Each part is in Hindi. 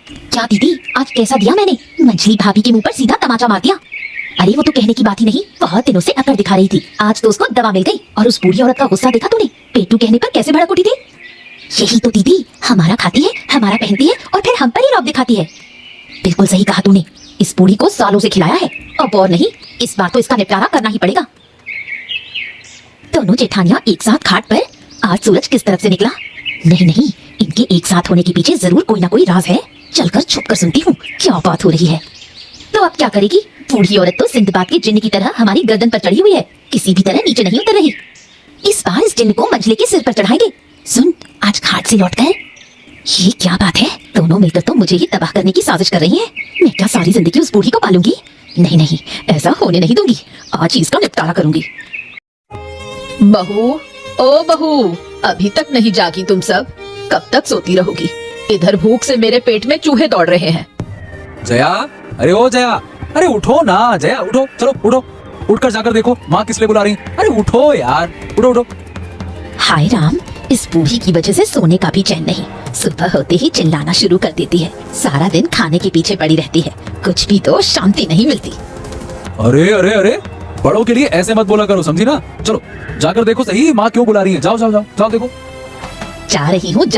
क्या दीदी, आज कैसा दिया मैंने? मंझली भाभी के मुंह पर सीधा तमाचा मार दिया। अरे वो तो कहने की बात ही नहीं, बहुत दिनों से अकड़ दिखा रही थी, आज तो उसको दवा मिल गई। और उस बूढ़ी औरत का गुस्सा देखा तूने? पेटू कहने पर कैसे भड़क उठी थी। यही तो दीदी, हमारा खाती है, हमारा पहनती है और फिर हम पर ही रौब दिखाती है। बिल्कुल सही कहा तूने, इस बूढ़ी को सालों से खिलाया है, अब और नहीं, इस बार तो इसका निपटारा करना ही पड़ेगा। दोनों जेठानियां एक साथ खाट पर। आज सूरज किस तरफ से निकला? नहीं, इनके एक साथ होने के पीछे जरूर कोई ना कोई राज है। चलकर छुप कर सुनती हूँ क्या बात हो रही है। तो अब क्या करेगी? बूढ़ी औरत तो सिंदबाद के जिन्न की तरह हमारी गर्दन पर चढ़ी हुई है, किसी भी तरह नीचे नहीं उतर रही। इस बार इस जिन्न को मंझले के सिर पर चढ़ाएंगे। सुन, आज घाट से लौट कर ये क्या बात है? दोनों मिलकर तो मुझे ही तबाह करने की साजिश कर रही हैं। मैं क्या सारी जिंदगी उस बूढ़ी को पालूंगी? नहीं, ऐसा होने नहीं दूंगी। आज ही इसका निपटारा करूंगी। बहू, ओ बहू, अभी तक नहीं जागी तुम सब? कब तक सोती रहोगी? इधर भूख से मेरे पेट में चूहे दौड़ रहे हैं। जया, अरे ओ जया, अरे उठो ना जया, उठो, चलो उठो, उठकर जाकर देखो माँ किस लिए बुला रही है। अरे उठो यार, उठो। हाय राम, इस बूढ़ी की वजह से सोने का भी चैन नहीं। सुबह होते ही चिल्लाना शुरू कर देती है, सारा दिन खाने के पीछे पड़ी रहती है, कुछ भी तो शांति नहीं मिलती। अरे बड़ों के लिए ऐसे मत बोला करो, समझी ना। चलो जाकर देखो सही माँ क्यों बुला रही है। जाओ देखो। जा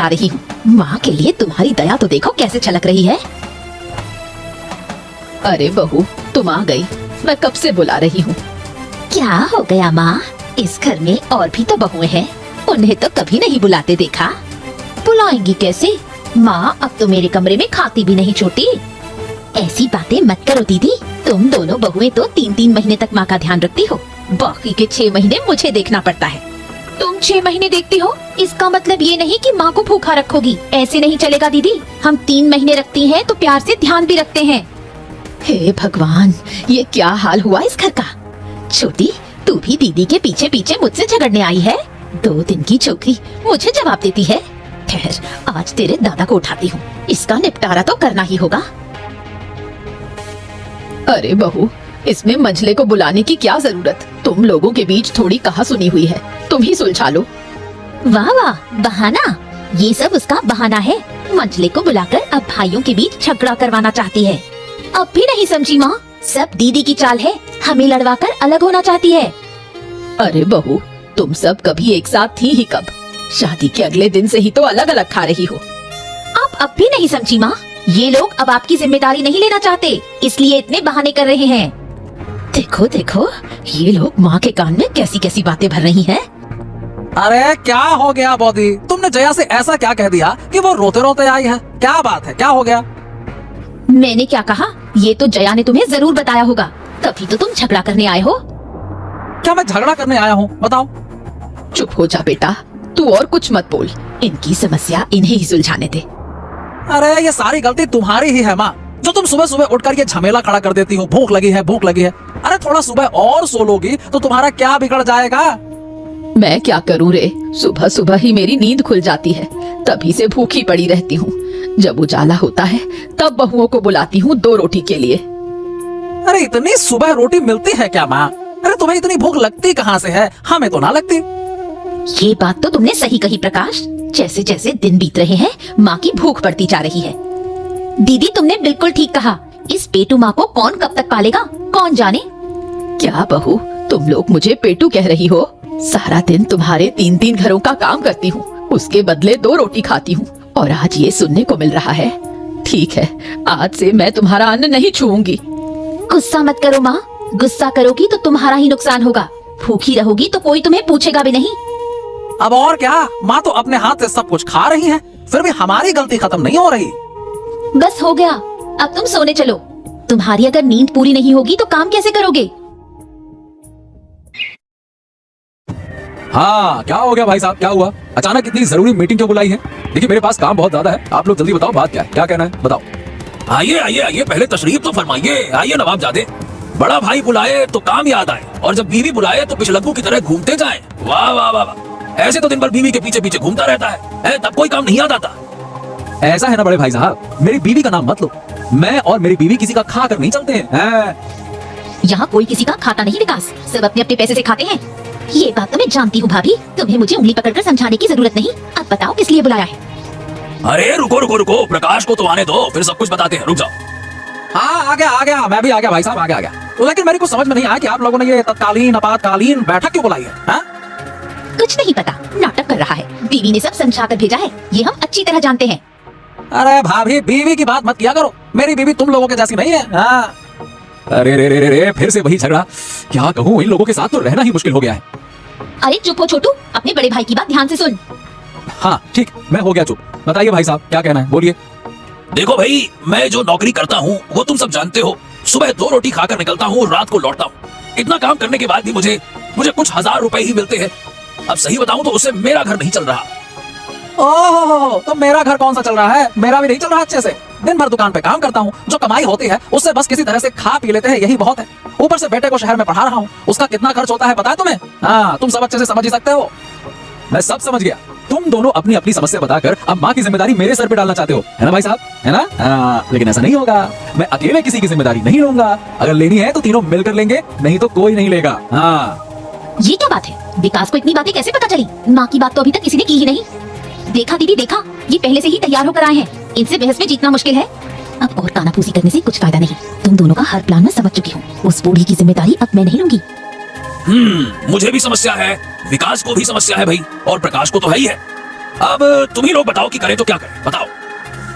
रही हूँ। माँ के लिए तुम्हारी दया तो देखो कैसे छलक रही है। अरे बहू, तुम आ गई, मैं कब से बुला रही हूँ। क्या हो गया माँ? इस घर में और भी तो बहुएं हैं, उन्हें तो कभी नहीं बुलाते देखा। बुलाएंगी कैसे? माँ अब तो मेरे कमरे में खाती भी नहीं छोटी। ऐसी बातें मत करो दीदी, तुम दोनों बहुएं तो 3-3 महीने तक माँ का ध्यान रखती हो, बाकी के 6 महीने मुझे देखना पड़ता है। तुम 6 महीने देखती हो, इसका मतलब ये नहीं कि माँ को भूखा रखोगी। ऐसे नहीं चलेगा दीदी, हम 3 महीने रखती हैं तो प्यार से ध्यान भी रखते हैं। हे भगवान, ये क्या हाल हुआ इस घर का। छोटी, तू भी दीदी के पीछे पीछे मुझसे झगड़ने आई है। 2 दिन की छोकरी मुझे जवाब देती है। खैर, आज तेरे दादा को उठाती हूँ, इसका निपटारा तो करना ही होगा। अरे बहू, इसमें मंझले को बुलाने की क्या जरूरत? तुम लोगों के बीच थोड़ी कहा सुनी हुई है, तुम ही सुलझा लो। वाह, बहाना, ये सब उसका बहाना है। मंझले को बुलाकर अब भाइयों के बीच झगड़ा करवाना चाहती है। अब भी नहीं समझी माँ? सब दीदी की चाल है, हमें लड़वाकर अलग होना चाहती है। अरे बहू, तुम सब कभी एक साथ थी ही कब? शादी के अगले दिन से ही तो अलग अलग खा रही हो। अब भी नहीं समझी माँ? ये लोग अब आपकी जिम्मेदारी नहीं लेना चाहते, इसलिए इतने बहाने कर रहे हैं। देखो, ये लोग माँ के कान में कैसी कैसी बातें भर रही हैं। अरे क्या हो गया बौदी, तुमने जया से ऐसा क्या कह दिया कि वो रोते रोते आई है? क्या बात है, क्या हो गया? मैंने क्या कहा? ये तो जया ने तुम्हें जरूर बताया होगा, तभी तो तुम झगड़ा करने आए हो। क्या मैं झगड़ा करने आया हूँ? बताओ। चुप हो जा बेटा, तू और कुछ मत बोल, इनकी समस्या इन्हें ही सुलझाने दे। अरे ये सारी गलती तुम्हारी ही है माँ, जो तुम सुबह सुबह उठकर ये झमेला खड़ा कर देती हो। भूख लगी है। अरे थोड़ा सुबह और सो लोगी तो तुम्हारा क्या बिगड़ जाएगा? मैं क्या करूँ रे, सुबह सुबह ही मेरी नींद खुल जाती है, तभी से भूखी पड़ी रहती हूँ। जब उजाला होता है तब बहुओं को बुलाती हूँ 2 रोटी के लिए। अरे इतनी सुबह रोटी मिलती है क्या माँ? अरे तुम्हें इतनी भूख लगती कहाँ से है? हमें तो ना लगती। ये बात तो तुमने सही कही प्रकाश, जैसे जैसे दिन बीत रहे हैं माँ की भूख बढ़ती जा रही है। दीदी तुमने बिल्कुल ठीक कहा, इस पेटू माँ को कौन कब तक पालेगा कौन जाने। क्या बहू, तुम लोग मुझे पेटू कह रही हो? सारा दिन तुम्हारे 3-3 घरों का काम करती हूँ, उसके बदले 2 रोटी खाती हूँ, और आज ये सुनने को मिल रहा है। ठीक है, आज से मैं तुम्हारा अन्न नहीं छूऊंगी। गुस्सा मत करो माँ, गुस्सा करोगी तो तुम्हारा ही नुकसान होगा। भूखी रहोगी तो कोई तुम्हें पूछेगा भी नहीं। अब और क्या, माँ तो अपने हाथ से सब कुछ खा रही है, फिर भी हमारी गलती खत्म नहीं हो रही। बस हो गया, अब तुम सोने चलो। तुम्हारी अगर नींद पूरी नहीं होगी तो काम कैसे करोगे? हाँ, क्या हो गया भाई साहब, क्या हुआ? अचानक इतनी जरूरी मीटिंग क्यों बुलाई है? देखिए मेरे पास काम बहुत ज्यादा है, आप लोग जल्दी बताओ बात क्या है, क्या कहना है बताओ। आइए, पहले तशरीफ तो फरमाइए। आइए नवाबजादे, बड़ा भाई बुलाए तो काम याद आए, और जब बीवी बुलाए तो पिछलग्गू की तरह घूमते जाएं। वाह वाह वाह, ऐसे तो दिन भर बीवी के पीछे पीछे घूमता रहता है, तब कोई काम नहीं याद आता। ऐसा है ना बड़े भाई साहब, मेरी बीवी का नाम मत लो, मैं और मेरी बीवी किसी का खा कर नहीं चलते हैं। यहाँ कोई किसी का खाता नहीं विकास, सब अपने अपने पैसे से खाते हैं। ये बात तो मैं जानती हूँ भाभी, तुम्हें मुझे उंगली पकड़कर समझाने की जरूरत नहीं। अब बताओ किस लिए बुलाया है? अरे रुको रुको रुको, प्रकाश को तो आने दो, फिर सब कुछ बताते हैं। रुक जाओ। हाँ आ गया, मैं भी आ गया भाई साहब, आ गया। लेकिन मेरे को समझ में नहीं आया कि आप लोगों ने ये तत्कालीन आपातकालीन बैठक क्यों बुलाई है? हाँ? कुछ नहीं पता, नाटक कर रहा है। बीवी ने सब समझा कर भेजा है, ये हम अच्छी तरह जानते हैं। अरे भाभी, बीवी की बात मत किया करो, मेरी बीवी तुम लोगों के जैसी नहीं है। हाँ। अरे रे रे रे रे, फिर से वही झगड़ा। क्या कहूँ, इन लोगों के साथ तो रहना ही मुश्किल हो गया है। अरे चुप हो छोटू, अपने बड़े भाई की बात ध्यान से सुन। हाँ ठीक, मैं हो गया चुप। बताइए भाई साहब, क्या कहना है, बोलिए। देखो भाई, मैं जो नौकरी करता हूँ वो तुम सब जानते हो। सुबह 2 रोटी खाकर निकलता हूँ, रात को लौटता हूँ। इतना काम करने के बाद भी मुझे कुछ 1000 रुपए ही मिलते हैं। अब सही बताऊं तो उससे मेरा घर नहीं चल रहा। ओह, तो मेरा घर कौन सा चल रहा है? मेरा भी नहीं चल रहा अच्छे से। दिन भर दुकान पे काम करता हूँ, जो कमाई होती है उससे बस किसी तरह से खा पी लेते हैं, यही बहुत है। ऊपर से बेटे को शहर में पढ़ा रहा हूँ, उसका कितना खर्च होता है पता है तुम्हें? हाँ, तुम सब अच्छे से समझ ही सकते हो। मैं सब समझ गया। तुम दोनों अपनी अपनी समस्या बताकर अब माँ की जिम्मेदारी मेरे सर पे डालना चाहते हो, है ना भाई साहब, है ना? हाँ, लेकिन ऐसा नहीं होगा। मैं अकेले किसी की जिम्मेदारी नहीं लूंगा। अगर लेनी है तो तीनों मिलकर लेंगे, नहीं तो कोई नहीं लेगा। हाँ। ये क्या बात है? विकास को इतनी बातें कैसे पता चली? माँ की बात तो अभी तक किसी ने की ही नहीं। देखा दीदी देखा, ये पहले से ही तैयार होकर आए हैं। इनसे बहस में जीतना मुश्किल है। अब और कानाफूसी करने से कुछ फायदा नहीं। तुम दोनों का हर प्लान में समझ चुकी हूँ। उस बूढ़ी की जिम्मेदारी अब मैं नहीं लूंगी। मुझे भी समस्या है, विकास को भी समस्या है भाई, और प्रकाश को तो है ही है। अब तुम ही लोग बताओ कि करें तो क्या करें, बताओ।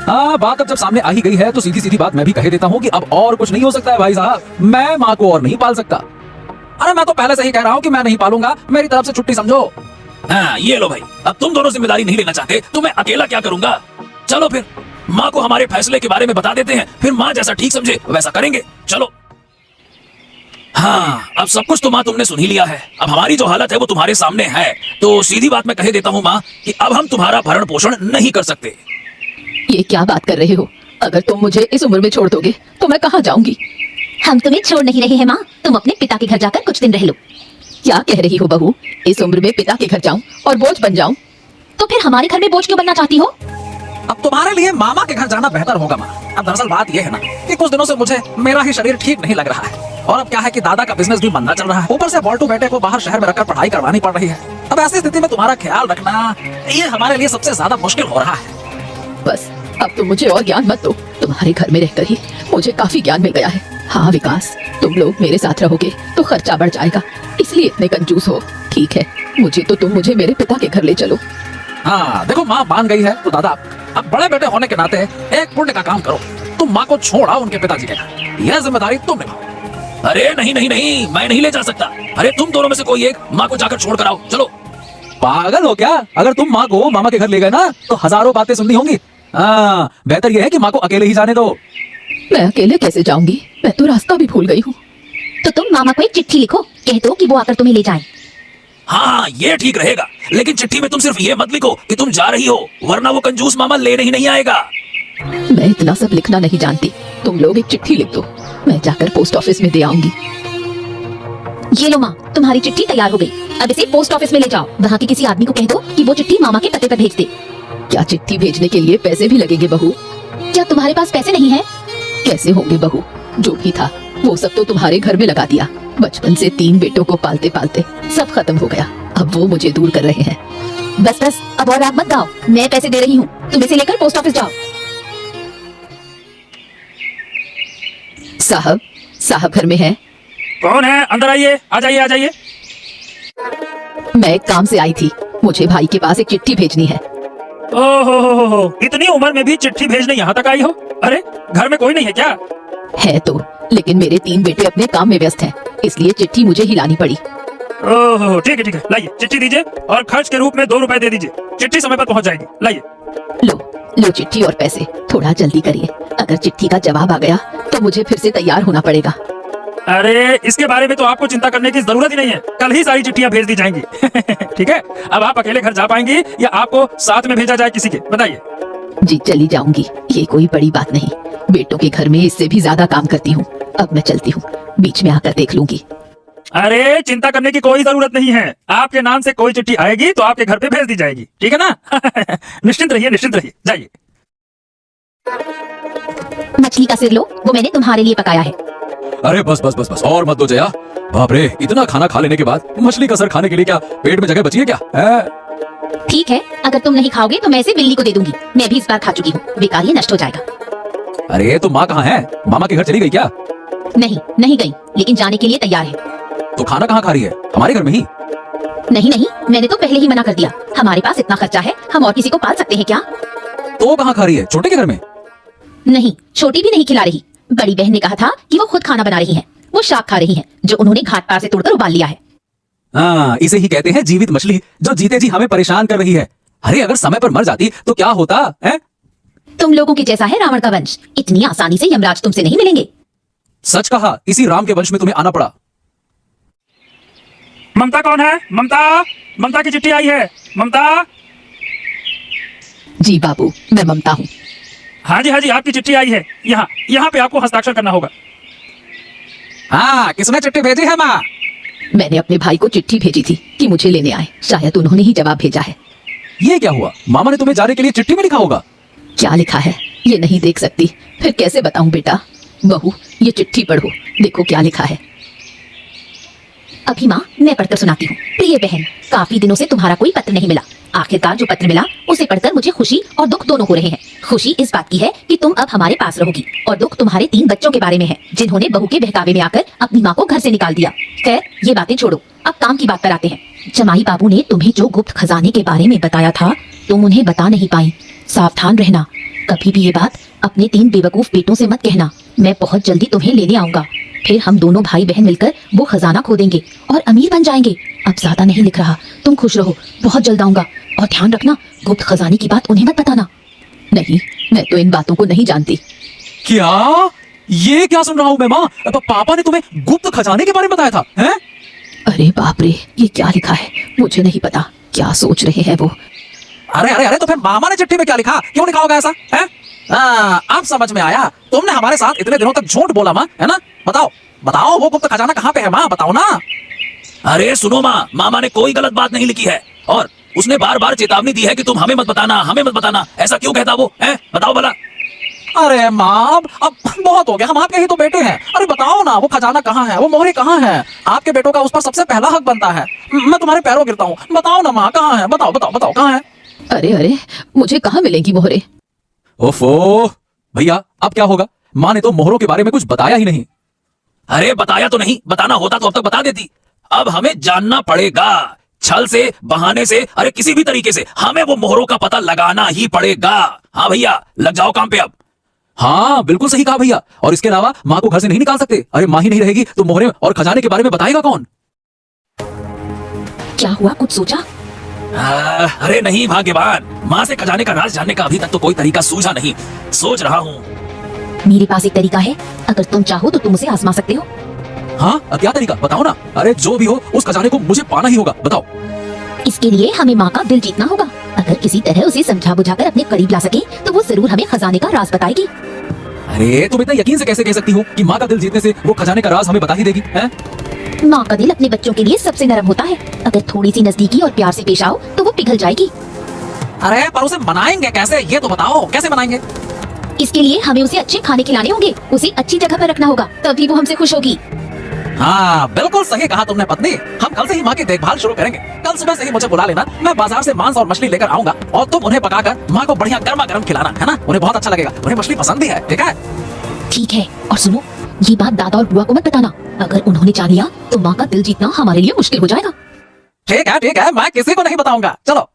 हाँ, बात अब जब सामने आ ही गई है तो सीधी सीधी बात मैं भी कह देता हूँ कि अब और कुछ नहीं हो सकता है भाई साहब। मैं माँ को और नहीं पाल सकता। अरे मैं तो पहले से ही कह रहा हूँ कि मैं नहीं पालूंगा, मेरी तरफ से छुट्टी समझो। हाँ, ये लो भाई, अब तुम दोनों जिम्मेदारी नहीं लेना चाहते तो मैं अकेला क्या करूंगा। चलो फिर माँ को हमारे फैसले के बारे में बता देते हैं, फिर माँ जैसा ठीक समझे वैसा करेंगे। चलो। हाँ, अब सब कुछ तो माँ तुमने सुन ही लिया है। अब हमारी जो हालत है वो तुम्हारे सामने है, तो सीधी बात मैं कह देता हूँ माँ कि अब हम तुम्हारा भरण पोषण नहीं कर सकते। ये क्या बात कर रहे हो? अगर तुम मुझे इस उम्र में छोड़ दोगे तो मैं कहाँ जाऊंगी? हम तुम्हें छोड़ नहीं रहे हैं माँ, तुम अपने पिता के घर जाकर कुछ दिन रह लो। क्या कह रही हो बहू? इस उम्र में पिता के घर जाऊं और बोझ बन जाऊं? तो फिर हमारे घर में बोझ क्यों बनना चाहती हो? अब तुम्हारे लिए मामा के घर जाना बेहतर होगा माँ। अब दरअसल बात यह है ना कि कुछ दिनों से मुझे मेरा ही शरीर ठीक नहीं लग रहा है, और अब क्या है कि दादा का बिजनेस भी मंदा चल रहा है। ऊपर से बॉल्टू बेटे को बाहर शहर में रखकर पढ़ाई करवानी पड़ रही है। अब ऐसी स्थिति में तुम्हारा ख्याल रखना ये हमारे लिए सबसे ज्यादा मुश्किल हो रहा है। बस अब तुम मुझे और ज्ञान मत दो। तुम्हारे घर में रहकर ही मुझे काफी ज्ञान मिल गया है। हाँ विकास, तुम लोग मेरे साथ रहोगे तो खर्चा बढ़ जाएगा, इसलिए इतने कंजूस हो। ठीक है, मुझे मेरे पिता के घर ले चलो। हाँ देखो, माँ मान गई है तो दादा अब बड़े बेटे होने के नाते एक पुण्य का काम करो, तुम माँ को छोड़ा उनके पिताजी के घर। यह जिम्मेदारी तुम निभाओ। अरे नहीं नहीं नहीं, मैं नहीं ले जा सकता। अरे तुम दोनों में से कोई एक माँ को जाकर छोड़ कर आओ। चलो। पागल हो क्या? अगर तुम माँ को मामा के घर ले गए ना तो हजारों बातें सुननी होंगी। हाँ, बेहतर यह है कि माँ को अकेले ही जाने दो। मैं अकेले कैसे जाऊंगी? मैं तो रास्ता भी भूल गई हूँ। तो तुम मामा को एक चिट्ठी लिखो, कह दो कि वो आकर तुम्हें ले जाएं। हाँ, ये ठीक रहेगा, लेकिन चिट्ठी में तुम सिर्फ ये मत लिखो कि तुम जा रही हो, वरना वो कंजूस मामा लेने ही नहीं आएगा। मैं इतना सब लिखना नहीं जानती। तुम लोग एक चिट्ठी लिख दो, मैं जाकर पोस्ट ऑफिस में दे आऊंगी। ये लो माँ, तुम्हारी चिट्ठी तैयार हो गई। अब इसे पोस्ट ऑफिस में ले जाओ, वहाँ के किसी आदमी को कह दो कि वो चिट्ठी मामा के पते पर भेज दे। क्या चिट्ठी भेजने के लिए पैसे भी लगेंगे बहू? क्या तुम्हारे पास पैसे नहीं है? कैसे होंगे बहू? जो भी था वो सब तो तुम्हारे घर में लगा दिया। बचपन से 3 बेटों को पालते पालते सब खत्म हो गया, अब वो मुझे दूर कर रहे हैं। बस बस, अब और राग मत गाओ, मैं पैसे दे रही हूँ, तुम इसे लेकर पोस्ट ऑफिस जाओ। साहब घर में है? कौन है? अंदर आइए, आ जाइए आ जाइए। मैं एक काम से आई थी, मुझे भाई के पास एक चिट्ठी भेजनी है। ओहो, इतनी उम्र में भी चिट्ठी भेजने यहाँ तक आई हो? अरे घर में कोई नहीं है क्या? है तो, लेकिन मेरे 3 बेटे अपने काम में व्यस्त हैं, इसलिए चिट्ठी मुझे ही लानी पड़ी। ओहो, ठीक है लाइए, चिट्ठी दीजिए और खर्च के रूप में 2 रुपए दे दीजिए। चिट्ठी समय पर पहुँच जाएगी, लाइए। लो चिट्ठी और पैसे, थोड़ा जल्दी करिए। अगर चिट्ठी का जवाब आ गया तो मुझे फिर से तैयार होना पड़ेगा। अरे इसके बारे में तो आपको चिंता करने की जरूरत ही नहीं है, कल ही सारी चिट्ठियाँ भेज दी जाएंगी। ठीक है, अब आप अकेले घर जा पाएंगी या आपको साथ में भेजा जाए किसी के, बताइए। जी चली जाऊंगी, ये कोई बड़ी बात नहीं। बेटों के घर में इससे भी ज्यादा काम करती हूँ। अब मैं चलती हूँ, बीच में आकर देख लूंगी। अरे चिंता करने की कोई जरूरत नहीं है, आपके नाम से कोई चिट्ठी आएगी तो आपके घर पे भेज दी जाएगी, ठीक है ना? निश्चिंत रहिए, जाइए। मछली का सिर लो, वो मैंने तुम्हारे लिए पकाया है। अरे बस बस बस बस, और मत दो जया। बाप रे, इतना खाना खा लेने के बाद मछली का सर खाने के लिए क्या पेट में जगह बची है क्या? ठीक है, अगर तुम नहीं खाओगे तो मैं इसे बिल्ली को दे दूंगी। मैं भी इस बार खा चुकी हूँ, बेकार ये नष्ट हो जाएगा। अरे तो माँ कहाँ है? मामा के घर चली गई क्या? नहीं, नहीं गई, लेकिन जाने के लिए तैयार है। तो खाना कहाँ खा रही है? हमारे घर में ही? नहीं नहीं, मैंने तो पहले ही मना कर दिया। हमारे पास इतना खर्चा है, हम और किसी को पाल सकते हैं क्या? तो कहाँ खा रही है? छोटे के घर में? नहीं, छोटी भी नहीं खिला रही। बड़ी बहन ने कहा था कि वो खुद खाना बना रही है। वो शाक खा रही है जो उन्होंने घाट पार से तोड़कर उबाल लिया है। हाँ, इसे ही कहते हैं जीवित मछली, जो जीते जी हमें परेशान कर रही है। अरे अगर समय पर मर जाती तो क्या होता है? तुम लोगों के जैसा है रावण का वंश। इतनी आसानी से यमराज तुमसे नहीं मिलेंगे। सच कहा, इसी राम के वंश में तुम्हें आना पड़ा। ममता कौन है? ममता, ममता की चिट्ठी आई है। ममता। जी बाबू, मैं ममता हूँ। हाँ जी, आपकी चिट्ठी आई है। यहाँ पे आपको हस्ताक्षर करना होगा। हाँ, किसने चिट्ठी भेजी है माँ? मैंने अपने भाई को चिट्ठी भेजी थी कि मुझे लेने आए। शायद उन्होंने ही जवाब भेजा है। ये क्या हुआ? मामा ने तुम्हें जाने के लिए चिट्ठी में लिखा होगा। क्या लिखा है ये नहीं देख सकती, फिर कैसे बताऊं बेटा? बहू, ये चिट्ठी पढ़ो, देखो क्या लिखा है। अभी माँ, मैं पढ़कर सुनाती हूँ। प्रिय बहन, काफी दिनों से तुम्हारा कोई पत्र नहीं मिला। आखिरकार जो पत्र मिला उसे पढ़कर मुझे खुशी और दुख दोनों हो रहे हैं। खुशी इस बात की है कि तुम अब हमारे पास रहोगी, और दुख तुम्हारे 3 बच्चों के बारे में है, जिन्होंने बहू के बहकावे में आकर अपनी माँ को घर से निकाल दिया। खैर, ये बातें छोड़ो, अब काम की बात पर आते हैं। जमाई बाबू ने तुम्हें जो गुप्त खजाने के बारे में बताया था, तुम उन्हें बता नहीं पाई। सावधान रहना, कभी भी ये बात अपने 3 बेवकूफ बेटों से मत कहना। मैं बहुत जल्दी तुम्हें लेने आऊंगा, फिर हम दोनों भाई बहन मिलकर वो खजाना खोदेंगे और अमीर बन जाएंगे। अब ज्यादा नहीं लिख रहा, तुम खुश रहो, बहुत जल्द आऊंगा। और ध्यान रखना, गुप्त खजाने की बात उन्हें मत बताना। नहीं, मैं तो इन बातों को नहीं जानती। क्या? ये क्या सुन रहा हूँ मैं माँ? पापा ने तुम्हें गुप्त खजाने के बारे में बताया था, हैं? अरे बाप रे, ये क्या लिखा है? मुझे नहीं पता, क्या सोच रहे हैं वो। अरे तो फिर मामा ने चिट्ठी में क्या लिखा? क्यों लिखा होगा ऐसा, है? अब समझ में आया। तुमने हमारे साथ इतने दिनों तक झूठ बोला माँ, है ना? बताओ वो गुप्त खजाना कहाँ पे है माँ? बताओ ना। अरे सुनो माँ, मामा ने कोई गलत बात नहीं लिखी है, और उसने बार बार चेतावनी दी है कि तुम हमें मत बताना। ऐसा क्यों कहता वो, है? बताओ भला। अरे माँ, अब बहुत हो गया, हम आपके ही तो बेटे हैं। अरे बताओ ना, वो खजाना कहाँ है? वो मोहरे कहाँ है? आपके बेटों का उस पर सबसे पहला हक बनता है। मैं तुम्हारे पैरों गिरता हूँ, बताओ ना माँ, कहाँ है? बताओ कहाँ है? अरे, मुझे कहाँ मिलेंगी मोहरे? ओफो भैया, अब क्या होगा? माँ ने तो मोहरों के बारे में कुछ बताया ही नहीं। अरे बताया तो नहीं, बताना होता तो अब तक बता देती। अब हमें जानना पड़ेगा, छल से, बहाने से, अरे किसी भी तरीके से हमें वो मोहरों का पता लगाना ही पड़ेगा। हाँ भैया, लग जाओ काम पे अब। हाँ, बिल्कुल सही कहा भैया। और इसके अलावा माँ को घर से नहीं निकाल सकते। अरे माँ ही नहीं रहेगी तो मोहरे और खजाने के बारे में बताएगा कौन? क्या हुआ, कुछ सोचा? अरे नहीं भाग्यवान, माँ से खजाने का राज जानने का अभी तक तो कोई तरीका सूझा नहीं। सोच रहा हूँ। मेरे पास एक तरीका है, अगर तुम चाहो तो तुम उसे आजमा सकते हो। हाँ, क्या तरीका? बताओ ना। अरे जो भी हो, उस खजाने को मुझे पाना ही होगा, बताओ। इसके लिए हमें माँ का दिल जीतना होगा। अगर किसी तरह उसे समझा बुझाकर अपने करीब ला सके तो वो जरूर हमें खजाने का राज बताएगी। अरे तुम इतना यकीन से कैसे कह सकती हो कि माँ का दिल जीतने से वो खजाने का राज हमें बता ही देगी, हैं? माँ का दिल अपने बच्चों के लिए सबसे नरम होता है। अगर थोड़ी सी नजदीकी और प्यार से पेश आओ तो वो पिघल जाएगी। अरे पर उसे मनाएंगे कैसे? ये तो बताओ, कैसे मनाएंगे? इसके लिए हमें उसे अच्छे खाने खिलाने होंगे, उसे अच्छी जगह पर रखना होगा, तभी वो हमसे खुश होगी। हाँ, बिल्कुल सही कहा तुमने पत्नी। हम कल से ही माँ की देखभाल शुरू करेंगे। कल सुबह से ही मुझे बुला लेना, मैं बाजार से मांस और मछली लेकर आऊंगा और तुम उन्हें पकाकर माँ को बढ़िया गर्मा गर्म खिलाना, है ना? उन्हें बहुत अच्छा लगेगा, उन्हें मछली पसंद भी है, ठीक है? ठीक है, और सुनो, ये बात दादा और बुआ को मत बताना। अगर उन्होंने जान लिया तो माँ का दिल जीतना हमारे लिए मुश्किल हो जाएगा। ठीक है, मैं किसी को नहीं बताऊंगा। चलो।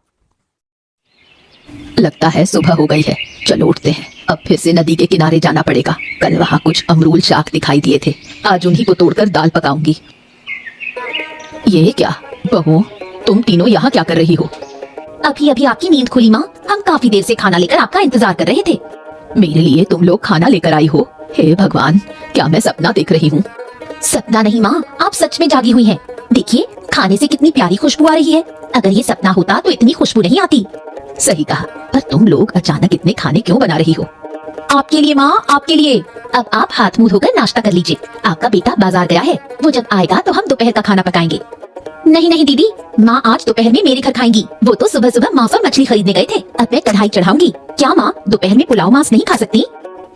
लगता है सुबह हो गई है, चलो उठते हैं। अब फिर से नदी के किनारे जाना पड़ेगा। कल वहाँ कुछ अमरूल शाख दिखाई दिए थे, आज उन्हीं को तोड़कर दाल पकाऊंगी। ये क्या बहू, तुम तीनों यहाँ क्या कर रही हो? अभी अभी आपकी नींद खुली माँ, हम काफी देर से खाना लेकर आपका इंतजार कर रहे थे। मेरे लिए तुम लोग खाना लेकर आई हो? हे भगवान, क्या मैं सपना देख रही हूँ? सपना नहीं माँ, आप सच में जागी हुई हैं। देखिए, खाने से कितनी प्यारी खुशबू आ रही है। अगर ये सपना होता तो इतनी खुशबू नहीं आती। सही कहा, पर तुम लोग अचानक इतने खाने क्यों बना रही हो? आपके लिए माँ, आपके लिए। अब आप हाथ मुंह धोकर नाश्ता कर लीजिए। आपका बेटा बाजार गया है, वो जब आएगा तो हम दोपहर का खाना पकाएंगे। नहीं दीदी, माँ आज दोपहर में मेरे घर खाएंगी। वो तो सुबह सुबह मांस और मछली खरीदने गए थे, अब मैं कढ़ाई चढ़ाऊंगी। क्या माँ दोपहर में पुलाव मांस नहीं खा सकती?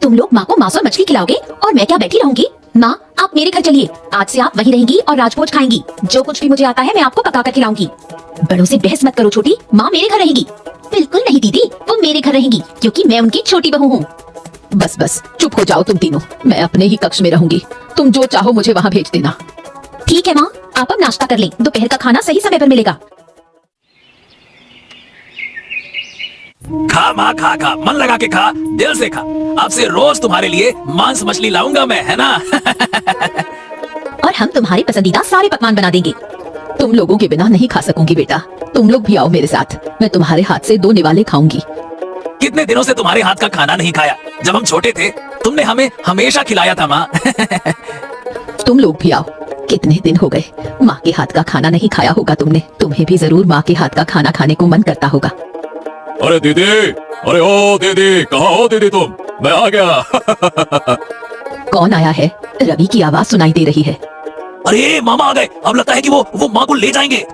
तुम लोग माँ को मांस और मछली खिलाओगे और मैं क्या बैठी रहूंगी? माँ आप मेरे घर चलिए, आज से आप वहीं रहेंगी और राजभोज खाएंगी। जो कुछ भी मुझे आता है मैं आपको पका कर खिलाऊंगी। बड़ों से बहस मत करो छोटी, माँ मेरे घर रहेंगी। बिल्कुल नहीं दीदी, वो मेरे घर रहेंगी क्योंकि मैं उनकी छोटी बहू हूँ। बस बस चुप हो जाओ तुम तीनों, मैं अपने ही कक्ष में रहूंगी। तुम जो चाहो मुझे वहाँ भेज देना। ठीक है माँ, आप अब नाश्ता कर लें, दोपहर का खाना सही समय पर मिलेगा। खा माँ खा खा, मन लगा के खा, दिल से खा। अब से रोज तुम्हारे लिए मांस मछली लाऊंगा मैं, है ना? और हम तुम्हारे पसंदीदा सारे पकवान बना देंगे। तुम लोगों के बिना नहीं खा सकूंगी बेटा, तुम लोग भी आओ मेरे साथ, मैं तुम्हारे हाथ से 2 निवाले खाऊंगी। कितने दिनों से तुम्हारे हाथ का खाना नहीं खाया। जब हम छोटे थे तुमने हमें हमेशा खिलाया था माँ। तुम लोग भी आओ, कितने दिन हो गए माँ के हाथ का खाना नहीं खाया होगा तुमने। तुम्हें भी जरूर माँ के हाथ का खाना खाने को मन करता होगा। अरे दीदी, अरे ओ दीदी, कहाँ हो दीदी तुम? मैं आ गया। कौन आया है? रवि की आवाज सुनाई दे रही है। अरे मामा आ गए, अब लगता है कि वो माँ को ले जाएंगे।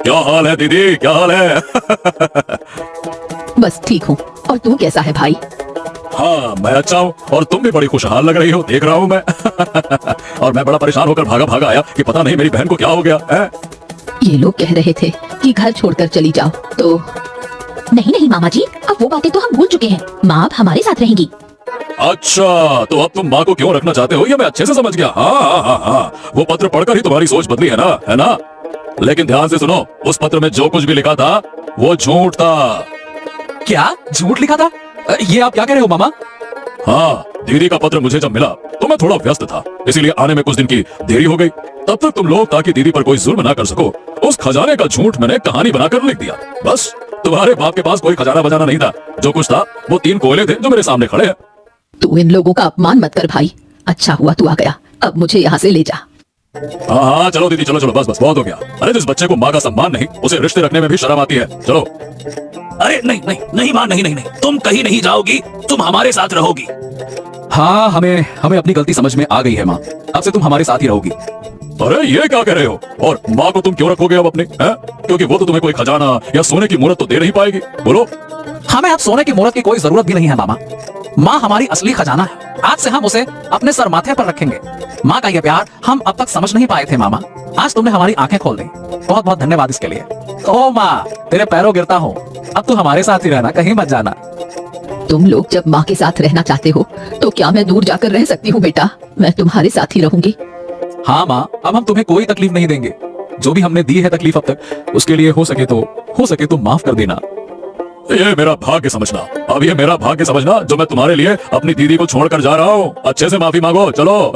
क्या हाल है दीदी, क्या हाल है? बस ठीक हूँ, और तू कैसा है भाई? हाँ मैं अच्छा हूँ, और तुम भी बड़ी खुशहाल लग रही हो, देख रहा हूँ मैं। और मैं बड़ा परेशान होकर भागा भागा आया कि पता नहीं मेरी बहन को क्या हो गया है। ये लोग कह रहे थे कि घर छोड़कर चली जाओ, तो नहीं नहीं मामा जी, अब वो बातें तो हम भूल चुके हैं। माँ अब हमारे साथ रहेंगी। अच्छा, तो अब तुम माँ को क्यों रखना चाहते हो ये मैं अच्छे से समझ गया। हाँ हाँ हाँ हाँ, वो पत्र पढ़कर ही तुम्हारी सोच बदली है ना, है ना? लेकिन ध्यान से सुनो, उस पत्र में जो कुछ भी लिखा था वो झूठ था। क्या झूठ लिखा था? ये आप क्या कह रहे हो मामा? हाँ, दीदी का पत्र मुझे जब मिला तो मैं थोड़ा व्यस्त था, इसीलिए आने में कुछ दिन की देरी हो गई। तब तक तुम लोग, ताकि दीदी पर कोई जुल्म ना कर सको, उस खजाने का झूठ मैंने कहानी बनाकर लिख दिया। बस तुम्हारे बाप के पास कोई खजाना बजाना नहीं था, जो कुछ था वो 3 कोयले थे जो मेरे सामने खड़े हैं। तू इन लोगों का अपमान मत कर भाई। अच्छा हुआ तू आ गया, अब मुझे यहाँ से ले जा। हाँ हाँ चलो दीदी, चलो चलो, बस बस बहुत हो गया। अरे जिस बच्चे को माँ का सम्मान नहीं, उसे रिश्ते रखने में भी शर्म आती है। चलो। अरे नहीं नहीं नहीं माँ, नहीं नहीं नहीं, तुम कहीं नहीं जाओगी, तुम हमारे साथ रहोगी। हाँ, हमें अपनी गलती समझ में आ गई है माँ, अब से तुम हमारे साथ ही रहोगी। अरे ये क्या कह रहे हो? और माँ को तुम क्यों रखोगे अब अपने, हैं? क्योंकि वो तो तुम्हें कोई खजाना या सोने की मूर्त तो दे नहीं पाएगी। बोलो। हमें अब सोने की मूर्त की कोई जरूरत भी नहीं है मामा। माँ हमारी असली खजाना है, आज से हम उसे अपने सर माथे पर रखेंगे। माँ का ये प्यार हम अब तक समझ नहीं पाए थे मामा, आज तुमने हमारी आंखें खोल दी, बहुत बहुत धन्यवाद इसके लिए। ओ माँ, तेरे पैरों गिरता हूँ, अब तू हमारे साथ ही रहना, कहीं मत जाना। तुम लोग जब माँ के साथ रहना चाहते हो तो क्या मैं दूर जाकर रह सकती हूँ बेटा? मैं तुम्हारे साथ ही रहूंगी। हाँ माँ, अब हम तुम्हें कोई तकलीफ नहीं देंगे। जो भी हमने दी है तकलीफ अब तक, उसके लिए हो सके तो माफ कर देना। ये मेरा भाग्य समझना, अब ये मेरा भाग्य समझना जो मैं तुम्हारे लिए अपनी दीदी को छोड़कर जा रहा हूँ। अच्छे से माफी मांगो, चलो।